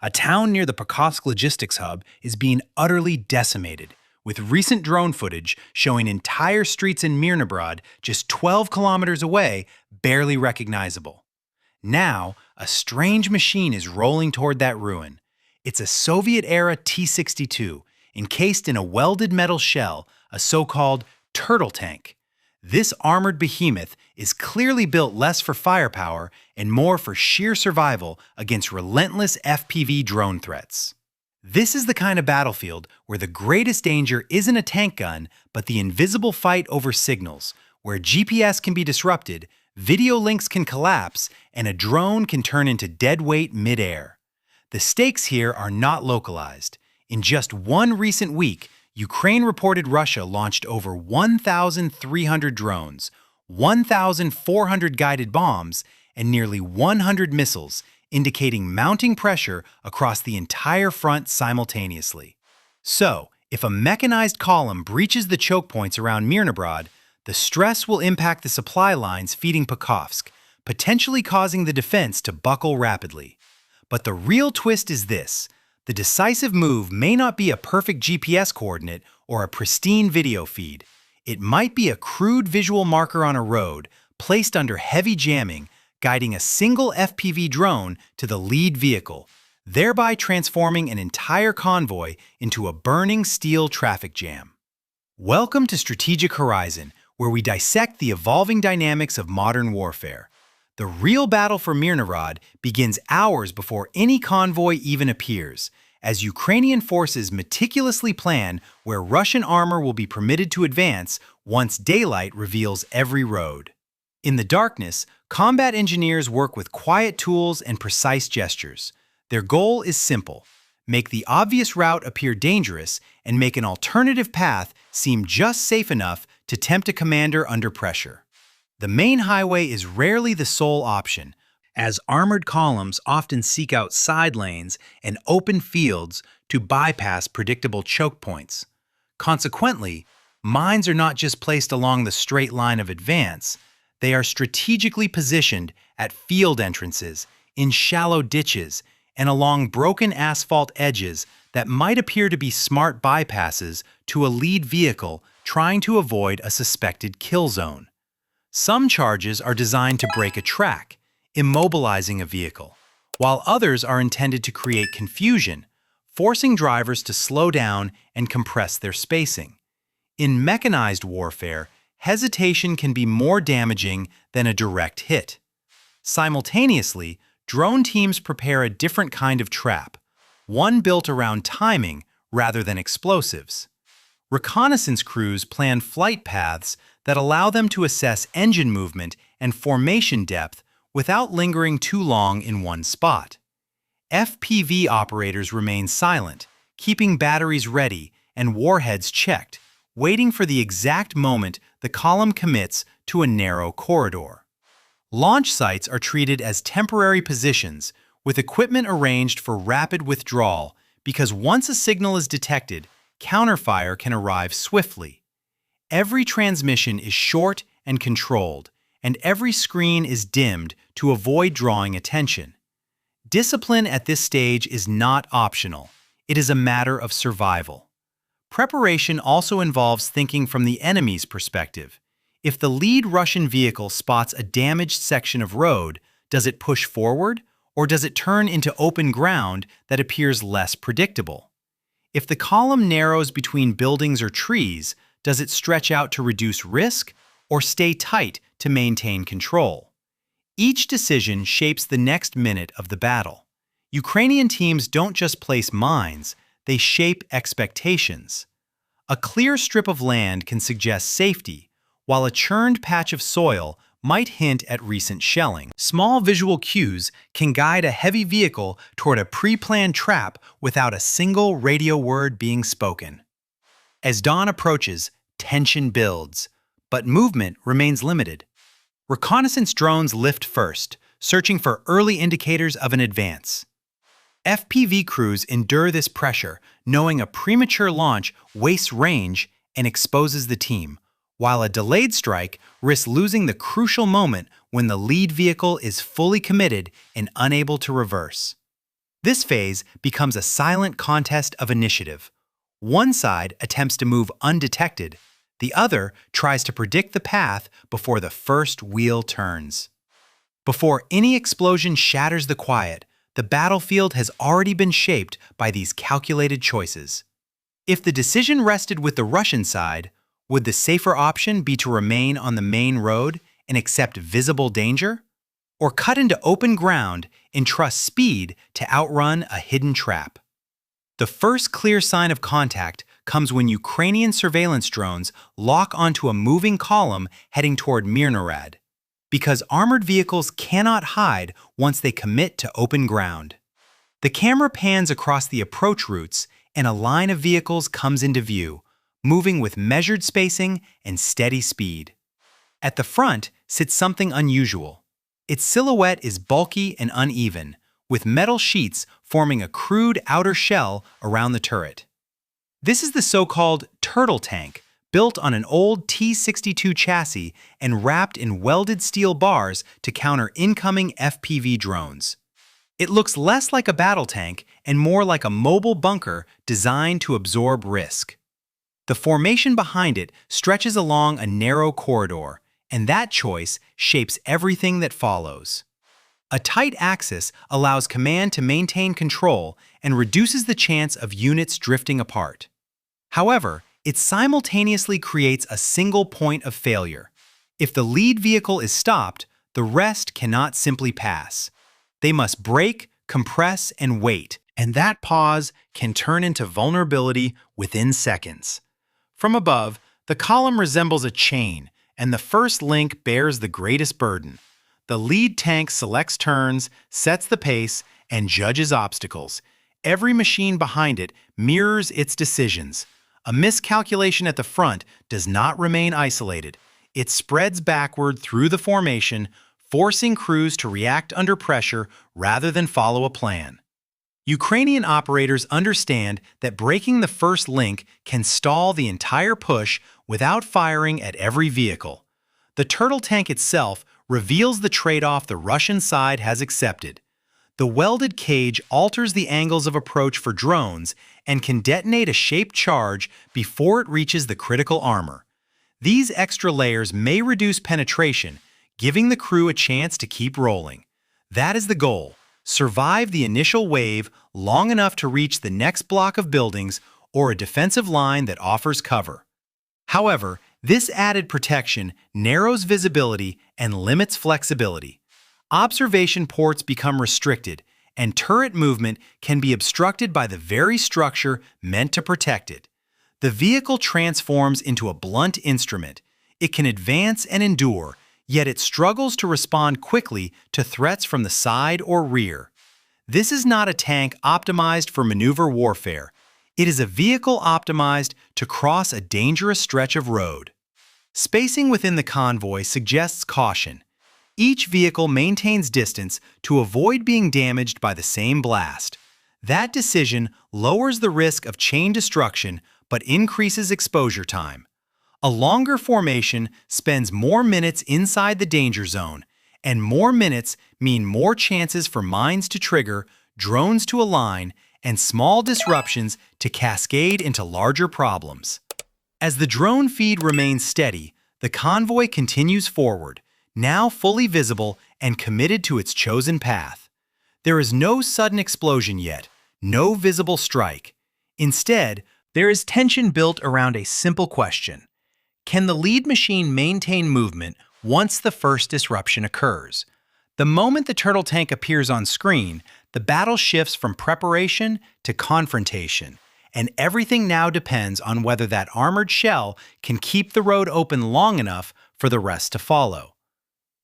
A town near the Pokrovsk logistics hub is being utterly decimated, with recent drone footage showing entire streets in Mirnobrod, just 12 kilometers away, barely recognizable. Now, a strange machine is rolling toward that ruin. It's a Soviet-era T-62, encased in a welded metal shell, a so-called turtle tank. This armored behemoth is clearly built less for firepower and more for sheer survival against relentless FPV drone threats. This is the kind of battlefield where the greatest danger isn't a tank gun, but the invisible fight over signals, where GPS can be disrupted, video links can collapse, and a drone can turn into dead weight mid-air. The stakes here are not localized. In just one recent week, Ukraine reported Russia launched over 1,300 drones, 1,400 guided bombs, and nearly 100 missiles, indicating mounting pressure across the entire front simultaneously. So, if a mechanized column breaches the choke points around Mirnobrod, the stress will impact the supply lines feeding Pokrovsk, potentially causing the defense to buckle rapidly. But the real twist is this. The decisive move may not be a perfect GPS coordinate or a pristine video feed. It might be a crude visual marker on a road, placed under heavy jamming, guiding a single FPV drone to the lead vehicle, thereby transforming an entire convoy into a burning steel traffic jam. Welcome to Strategic Horizon, where we dissect the evolving dynamics of modern warfare. The real battle for Mirnobrod begins hours before any convoy even appears, as Ukrainian forces meticulously plan where Russian armor will be permitted to advance once daylight reveals every road. In the darkness, combat engineers work with quiet tools and precise gestures. Their goal is simple: make the obvious route appear dangerous and make an alternative path seem just safe enough to tempt a commander under pressure. The main highway is rarely the sole option, as armored columns often seek out side lanes and open fields to bypass predictable choke points. Consequently, mines are not just placed along the straight line of advance, they are strategically positioned at field entrances, in shallow ditches, and along broken asphalt edges that might appear to be smart bypasses to a lead vehicle trying to avoid a suspected kill zone. Some charges are designed to break a track, immobilizing a vehicle, while others are intended to create confusion, forcing drivers to slow down and compress their spacing. In mechanized warfare, hesitation can be more damaging than a direct hit. Simultaneously, drone teams prepare a different kind of trap, one built around timing rather than explosives. Reconnaissance crews plan flight paths that allow them to assess engine movement and formation depth without lingering too long in one spot. FPV operators remain silent, keeping batteries ready and warheads checked, waiting for the exact moment the column commits to a narrow corridor. Launch sites are treated as temporary positions, with equipment arranged for rapid withdrawal, because once a signal is detected, counterfire can arrive swiftly. Every transmission is short and controlled, and every screen is dimmed to avoid drawing attention. Discipline at this stage is not optional. It is a matter of survival. Preparation also involves thinking from the enemy's perspective. If the lead Russian vehicle spots a damaged section of road, does it push forward, or does it turn into open ground that appears less predictable? If the column narrows between buildings or trees, does it stretch out to reduce risk, or stay tight to maintain control? Each decision shapes the next minute of the battle. Ukrainian teams don't just place mines, they shape expectations. A clear strip of land can suggest safety, while a churned patch of soil might hint at recent shelling. Small visual cues can guide a heavy vehicle toward a pre-planned trap without a single radio word being spoken. As dawn approaches, tension builds, but movement remains limited. Reconnaissance drones lift first, searching for early indicators of an advance. FPV crews endure this pressure, knowing a premature launch wastes range and exposes the team, while a delayed strike risks losing the crucial moment when the lead vehicle is fully committed and unable to reverse. This phase becomes a silent contest of initiative. One side attempts to move undetected, the other tries to predict the path before the first wheel turns. Before any explosion shatters the quiet, the battlefield has already been shaped by these calculated choices. If the decision rested with the Russian side, would the safer option be to remain on the main road and accept visible danger? Or cut into open ground and trust speed to outrun a hidden trap? The first clear sign of contact comes when Ukrainian surveillance drones lock onto a moving column heading toward Mirnobrod, because armored vehicles cannot hide once they commit to open ground. The camera pans across the approach routes and a line of vehicles comes into view, moving with measured spacing and steady speed. At the front sits something unusual. Its silhouette is bulky and uneven, with metal sheets forming a crude outer shell around the turret. This is the so-called turtle tank, built on an old T-62 chassis and wrapped in welded steel bars to counter incoming FPV drones. It looks less like a battle tank and more like a mobile bunker designed to absorb risk. The formation behind it stretches along a narrow corridor, and that choice shapes everything that follows. A tight axis allows command to maintain control and reduces the chance of units drifting apart. However, it simultaneously creates a single point of failure. If the lead vehicle is stopped, the rest cannot simply pass. They must brake, compress, and wait, and that pause can turn into vulnerability within seconds. From above, the column resembles a chain, and the first link bears the greatest burden. The lead tank selects turns, sets the pace, and judges obstacles. Every machine behind it mirrors its decisions. A miscalculation at the front does not remain isolated. It spreads backward through the formation, forcing crews to react under pressure rather than follow a plan. Ukrainian operators understand that breaking the first link can stall the entire push without firing at every vehicle. The turtle tank itself reveals the trade-off the Russian side has accepted. The welded cage alters the angles of approach for drones and can detonate a shaped charge before it reaches the critical armor. These extra layers may reduce penetration, giving the crew a chance to keep rolling. That is the goal: survive the initial wave long enough to reach the next block of buildings or a defensive line that offers cover. However, this added protection narrows visibility and limits flexibility. Observation ports become restricted, and turret movement can be obstructed by the very structure meant to protect it. The vehicle transforms into a blunt instrument. It can advance and endure, yet it struggles to respond quickly to threats from the side or rear. This is not a tank optimized for maneuver warfare. It is a vehicle optimized to cross a dangerous stretch of road. Spacing within the convoy suggests caution. Each vehicle maintains distance to avoid being damaged by the same blast. That decision lowers the risk of chain destruction but increases exposure time. A longer formation spends more minutes inside the danger zone, and more minutes mean more chances for mines to trigger, drones to align, and small disruptions to cascade into larger problems. As the drone feed remains steady, the convoy continues forward, now fully visible and committed to its chosen path. There is no sudden explosion yet, no visible strike. Instead, there is tension built around a simple question: can the lead machine maintain movement once the first disruption occurs? The moment the turtle tank appears on screen, the battle shifts from preparation to confrontation, and everything now depends on whether that armored shell can keep the road open long enough for the rest to follow.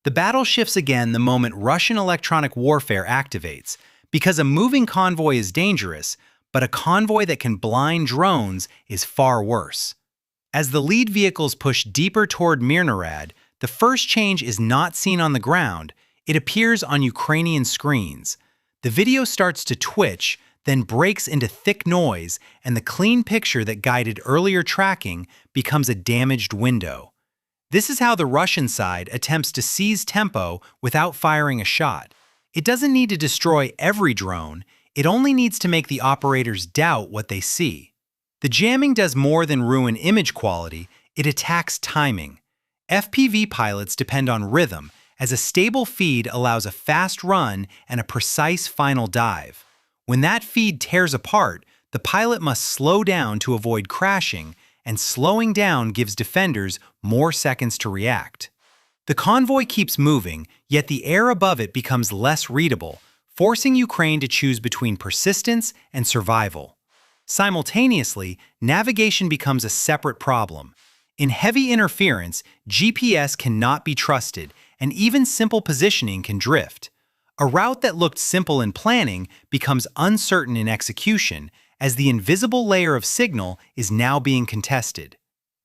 The battle shifts again the moment Russian electronic warfare activates, because a moving convoy is dangerous, but a convoy that can blind drones is far worse. As the lead vehicles push deeper toward Mirnobrod, the first change is not seen on the ground, it appears on Ukrainian screens. The video starts to twitch, then breaks into thick noise, and the clean picture that guided earlier tracking becomes a damaged window. This is how the Russian side attempts to seize tempo without firing a shot. It doesn't need to destroy every drone, It only needs to make the operators doubt what they see. The jamming does more than ruin image quality, it attacks timing. FPV pilots depend on rhythm, as a stable feed allows a fast run and a precise final dive. When that feed tears apart, the pilot must slow down to avoid crashing, and slowing down gives defenders more seconds to react. The convoy keeps moving, yet the air above it becomes less readable, forcing Ukraine to choose between persistence and survival. Simultaneously, navigation becomes a separate problem. In heavy interference, GPS cannot be trusted, and even simple positioning can drift. A route that looked simple in planning becomes uncertain in execution, as the invisible layer of signal is now being contested.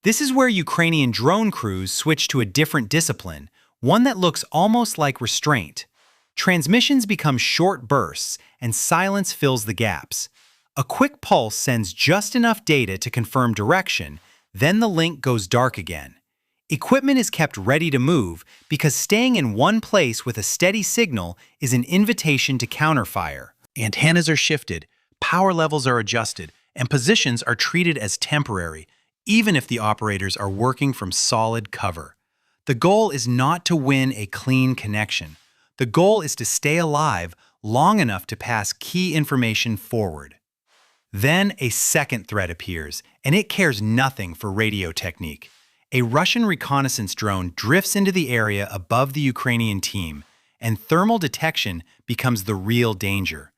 This is where Ukrainian drone crews switch to a different discipline, one that looks almost like restraint. Transmissions become short bursts, and silence fills the gaps. A quick pulse sends just enough data to confirm direction, then the link goes dark again. Equipment is kept ready to move because staying in one place with a steady signal is an invitation to counterfire. Antennas are shifted, power levels are adjusted, and positions are treated as temporary, even if the operators are working from solid cover. The goal is not to win a clean connection. The goal is to stay alive long enough to pass key information forward. Then a second threat appears, and it cares nothing for radio technique. A Russian reconnaissance drone drifts into the area above the Ukrainian team, and thermal detection becomes the real danger.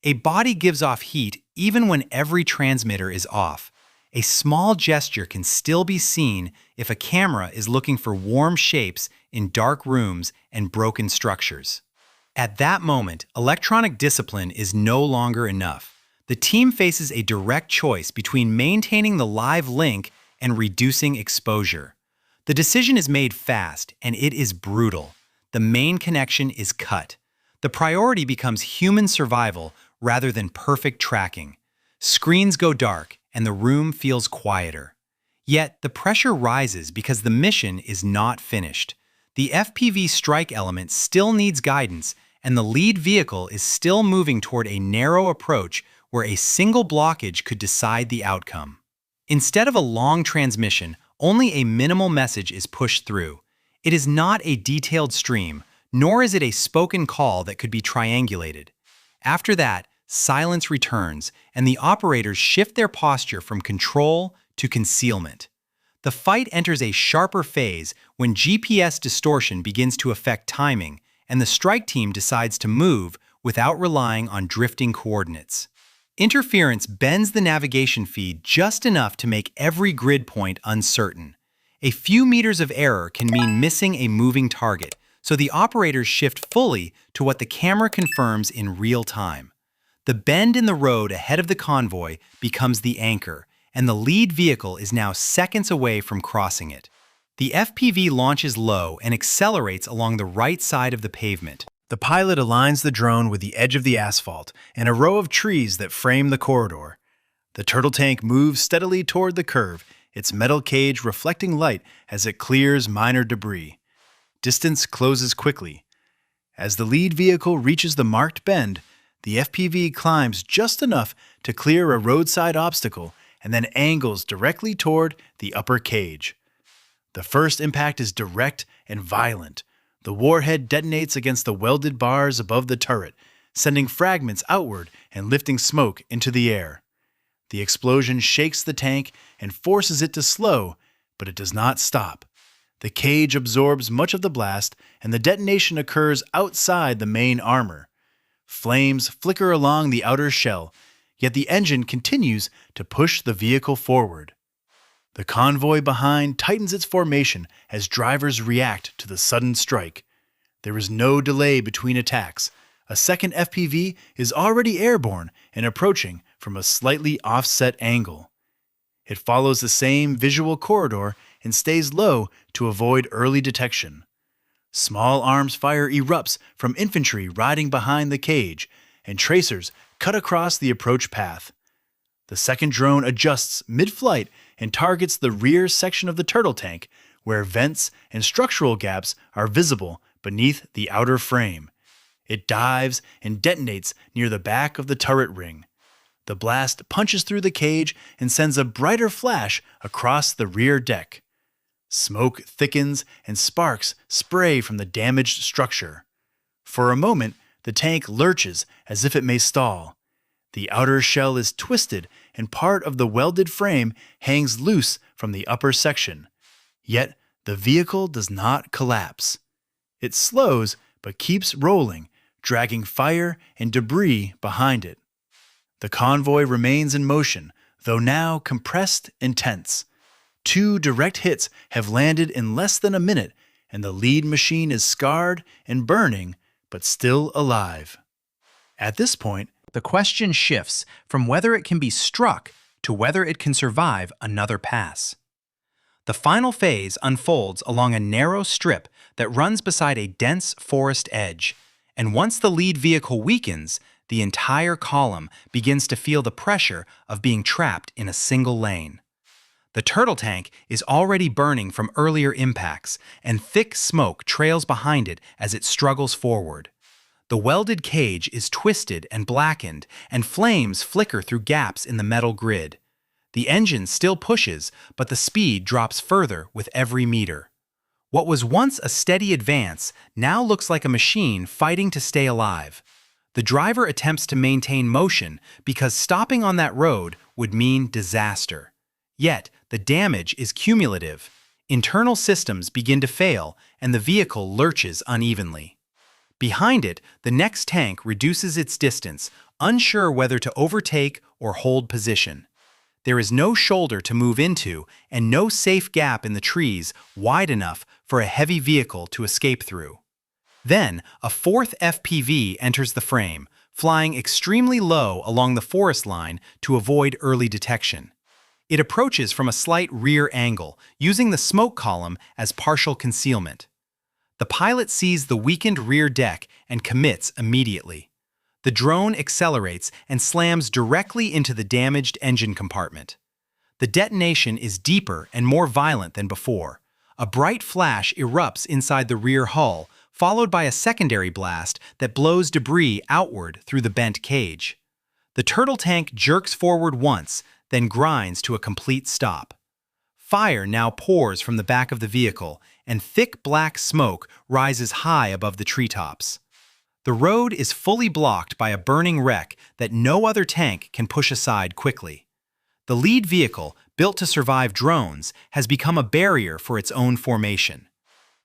A body gives off heat even when every transmitter is off. A small gesture can still be seen if a camera is looking for warm shapes in dark rooms and broken structures. At that moment, electronic discipline is no longer enough. The team faces a direct choice between maintaining the live link and reducing exposure. The decision is made fast, and it is brutal. The main connection is cut. The priority becomes human survival rather than perfect tracking. Screens go dark, and the room feels quieter. Yet, the pressure rises because the mission is not finished. The FPV strike element still needs guidance, and the lead vehicle is still moving toward a narrow approach where a single blockage could decide the outcome. Instead of a long transmission, only a minimal message is pushed through. It is not a detailed stream, nor is it a spoken call that could be triangulated. After that, silence returns, and the operators shift their posture from control to concealment. The fight enters a sharper phase when GPS distortion begins to affect timing, and the strike team decides to move without relying on drifting coordinates. Interference bends the navigation feed just enough to make every grid point uncertain. A few meters of error can mean missing a moving target, so the operators shift fully to what the camera confirms in real time. The bend in the road ahead of the convoy becomes the anchor, and the lead vehicle is now seconds away from crossing it. The FPV launches low and accelerates along the right side of the pavement. The pilot aligns the drone with the edge of the asphalt and a row of trees that frame the corridor. The turtle tank moves steadily toward the curve, its metal cage reflecting light as it clears minor debris. Distance closes quickly. As the lead vehicle reaches the marked bend, the FPV climbs just enough to clear a roadside obstacle and then angles directly toward the upper cage. The first impact is direct and violent. The warhead detonates against the welded bars above the turret, sending fragments outward and lifting smoke into the air. The explosion shakes the tank and forces it to slow, but it does not stop. The cage absorbs much of the blast, and the detonation occurs outside the main armor. Flames flicker along the outer shell, yet the engine continues to push the vehicle forward. The convoy behind tightens its formation as drivers react to the sudden strike. There is no delay between attacks. A second FPV is already airborne and approaching from a slightly offset angle. It follows the same visual corridor and stays low to avoid early detection. Small arms fire erupts from infantry riding behind the cage, and tracers cut across the approach path. The second drone adjusts mid-flight and targets the rear section of the turtle tank, where vents and structural gaps are visible beneath the outer frame. It dives and detonates near the back of the turret ring. The blast punches through the cage and sends a brighter flash across the rear deck. Smoke thickens and sparks spray from the damaged structure. For a moment, the tank lurches as if it may stall. The outer shell is twisted and part of the welded frame hangs loose from the upper section. Yet, the vehicle does not collapse. It slows but keeps rolling, dragging fire and debris behind it. The convoy remains in motion, though now compressed and tense. 2 direct hits have landed in less than a minute, and the lead machine is scarred and burning, but still alive. At this point, The question shifts from whether it can be struck to whether it can survive another pass. The final phase unfolds along a narrow strip that runs beside a dense forest edge, and once the lead vehicle weakens, the entire column begins to feel the pressure of being trapped in a single lane. The turtle tank is already burning from earlier impacts, and thick smoke trails behind it as it struggles forward. The welded cage is twisted and blackened, and flames flicker through gaps in the metal grid. The engine still pushes, but the speed drops further with every meter. What was once a steady advance now looks like a machine fighting to stay alive. The driver attempts to maintain motion because stopping on that road would mean disaster. Yet, the damage is cumulative. Internal systems begin to fail, and the vehicle lurches unevenly. Behind it, the next tank reduces its distance, unsure whether to overtake or hold position. There is no shoulder to move into and no safe gap in the trees wide enough for a heavy vehicle to escape through. Then, a 4th FPV enters the frame, flying extremely low along the forest line to avoid early detection. It approaches from a slight rear angle, using the smoke column as partial concealment. The pilot sees the weakened rear deck and commits immediately. The drone accelerates and slams directly into the damaged engine compartment. The detonation is deeper and more violent than before. A bright flash erupts inside the rear hull, followed by a secondary blast that blows debris outward through the bent cage. The turtle tank jerks forward once, then grinds to a complete stop. Fire now pours from the back of the vehicle, and thick black smoke rises high above the treetops. The road is fully blocked by a burning wreck that no other tank can push aside quickly. The lead vehicle, built to survive drones, has become a barrier for its own formation.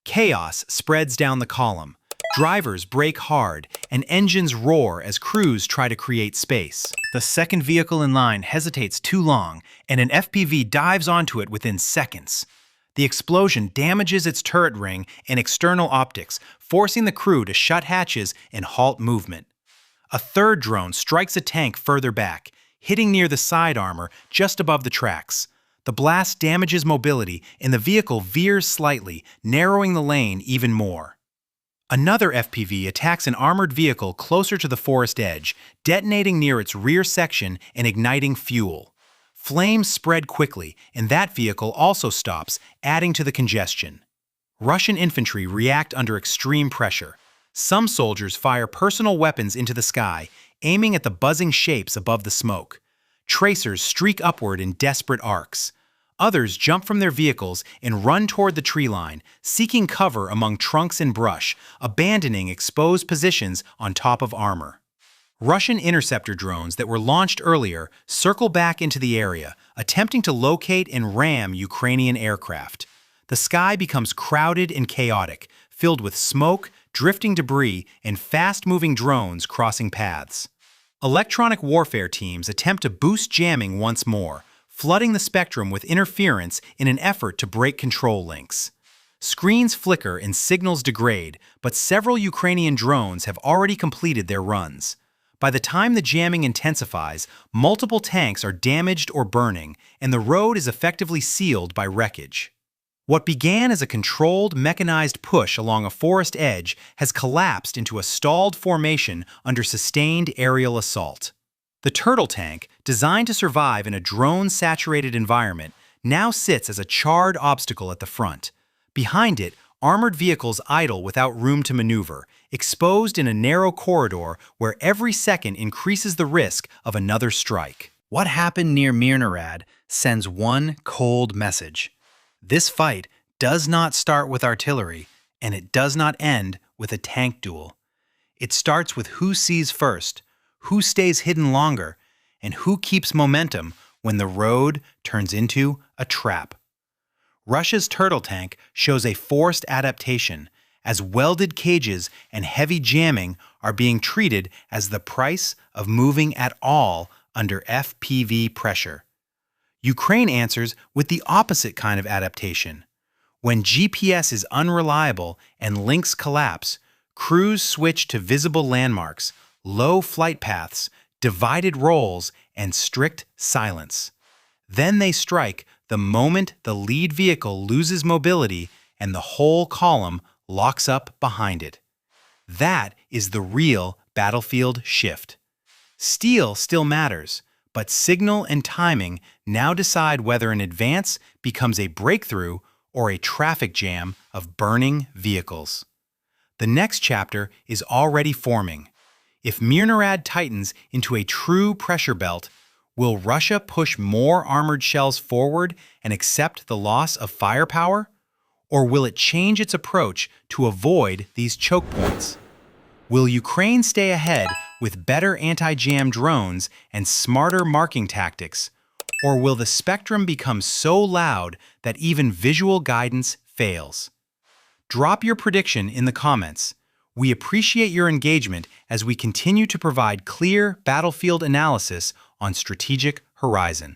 Chaos spreads down the column. Drivers brake hard, and engines roar as crews try to create space. The second vehicle in line hesitates too long, and an FPV dives onto it within seconds. The explosion damages its turret ring and external optics, forcing the crew to shut hatches and halt movement. A third drone strikes a tank further back, hitting near the side armor just above the tracks. The blast damages mobility, and the vehicle veers slightly, narrowing the lane even more. Another FPV attacks an armored vehicle closer to the forest edge, detonating near its rear section and igniting fuel. Flames spread quickly, and that vehicle also stops, adding to the congestion. Russian infantry react under extreme pressure. Some soldiers fire personal weapons into the sky, aiming at the buzzing shapes above the smoke. Tracers streak upward in desperate arcs. Others jump from their vehicles and run toward the tree line, seeking cover among trunks and brush, abandoning exposed positions on top of armor. Russian interceptor drones that were launched earlier circle back into the area, attempting to locate and ram Ukrainian aircraft. The sky becomes crowded and chaotic, filled with smoke, drifting debris, and fast-moving drones crossing paths. Electronic warfare teams attempt to boost jamming once more, flooding the spectrum with interference in an effort to break control links. Screens flicker and signals degrade, but several Ukrainian drones have already completed their runs. By the time the jamming intensifies, multiple tanks are damaged or burning, and the road is effectively sealed by wreckage. What began as a controlled, mechanized push along a forest edge has collapsed into a stalled formation under sustained aerial assault. The turtle tank, designed to survive in a drone-saturated environment, now sits as a charred obstacle at the front. Behind it, armored vehicles idle without room to maneuver, exposed in a narrow corridor where every second increases the risk of another strike. What happened near Mirnobrod sends one cold message. This fight does not start with artillery, and it does not end with a tank duel. It starts with who sees first, who stays hidden longer, and who keeps momentum when the road turns into a trap. Russia's turtle tank shows a forced adaptation, as welded cages and heavy jamming are being treated as the price of moving at all under FPV pressure. Ukraine answers with the opposite kind of adaptation. When GPS is unreliable and links collapse, crews switch to visible landmarks, low flight paths, divided roles, and strict silence. Then they strike the moment the lead vehicle loses mobility and the whole column locks up behind it. That is the real battlefield shift. Steel still matters, but signal and timing now decide whether an advance becomes a breakthrough or a traffic jam of burning vehicles. The next chapter is already forming. If Mirnobrod tightens into a true pressure belt, will Russia push more armored shells forward and accept the loss of firepower? Or will it change its approach to avoid these choke points? Will Ukraine stay ahead with better anti-jam drones and smarter marking tactics? Or will the spectrum become so loud that even visual guidance fails? Drop your prediction in the comments. We appreciate your engagement as we continue to provide clear battlefield analysis on Strategic Horizon.